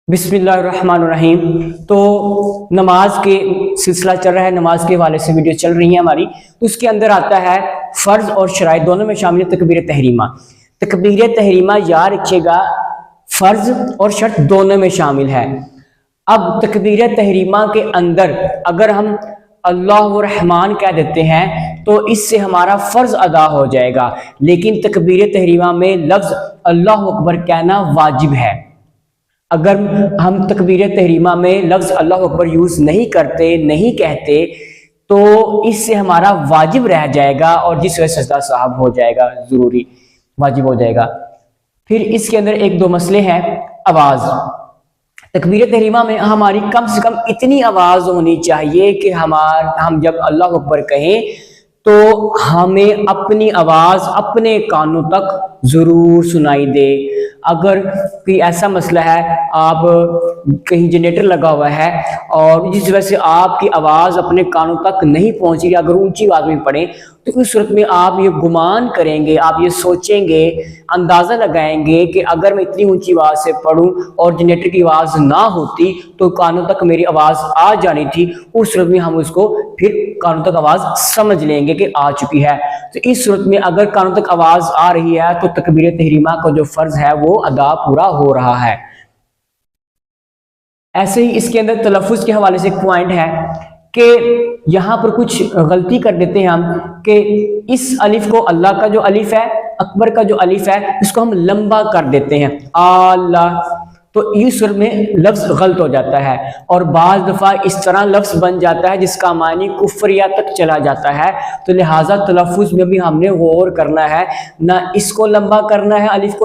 बिस्मिल्लाहिर्रहमानिर्रहीम। तो नमाज के सिलसिला चल रहा है, नमाज के हवाले से वीडियो चल रही है हमारी। तो उसके अंदर आता है फ़र्ज और शराइत दोनों में शामिल है तकबीर तहरीमा। तकबीर तहरीमा याद रखिएगा, फ़र्ज और शर्त दोनों में शामिल है। अब तकबीर तहरीमा के अंदर अगर हम अल्लाह रहमान कह देते हैं तो इससे हमारा फ़र्ज अदा हो जाएगा, लेकिन तकबीर तहरीमा में लफ्ज़ अल्लाह अकबर कहना वाजिब है। अगर हम तकबीर तहरीमा में लफ्ज़ अल्लाह अकबर यूज़ नहीं करते, नहीं कहते, तो इससे हमारा वाजिब रह जाएगा और जिस वजह से सजदा साहब हो जाएगा, ज़रूरी वाजिब हो जाएगा। फिर इसके अंदर एक दो मसले हैं। आवाज़, तकबीर तहरीमा में हमारी कम से कम इतनी आवाज़ होनी चाहिए कि हम जब अल्लाह अकबर कहें तो हमें अपनी आवाज़ अपने कानों तक ज़रूर सुनाई दे। अगर कोई ऐसा मसला है, आप कहीं जनरेटर लगा हुआ है और जिस वजह से आपकी आवाज़ अपने कानों तक नहीं पहुंच रही, अगर ऊंची आवाज़ में पढ़े तो उस सूरत में आप ये गुमान करेंगे, आप ये सोचेंगे, अंदाज़ा लगाएंगे कि अगर मैं इतनी ऊंची आवाज़ से पढ़ूं और जनरेटर की आवाज़ ना होती तो कानों तक मेरी आवाज़ आ जानी थी। उस सूरत में हम उसको फिर कानों तक आवाज़ समझ लेंगे कि आ चुकी है। तो इस सूरत में अगर कानों तक आवाज़ आ रही है तो तकबीर तहरीमा का जो फ़र्ज़ है वो अदा पूरा हो रहा है। ऐसे ही इसके अंदर तलफ़्फ़ुज़ के हवाले से एक पॉइंट है कि यहाँ पर कुछ गलती कर देते हैं हम कि इस अलिफ को, अल्लाह का जो अलिफ है, अकबर का जो अलिफ है, इसको हम लंबा कर देते हैं अल्लाह, तो इस सूरत में लफ्ज़ गलत हो जाता है। और बाज़ दफ़ा इस तरह लफ्ज़ बन जाता है जिसका मानी कुफ्रिया तक चला जाता है। तो लिहाजा तलफ़्फ़ुज़ में भी हमने गौर करना है, ना इसको लंबा करना है अलिफ को,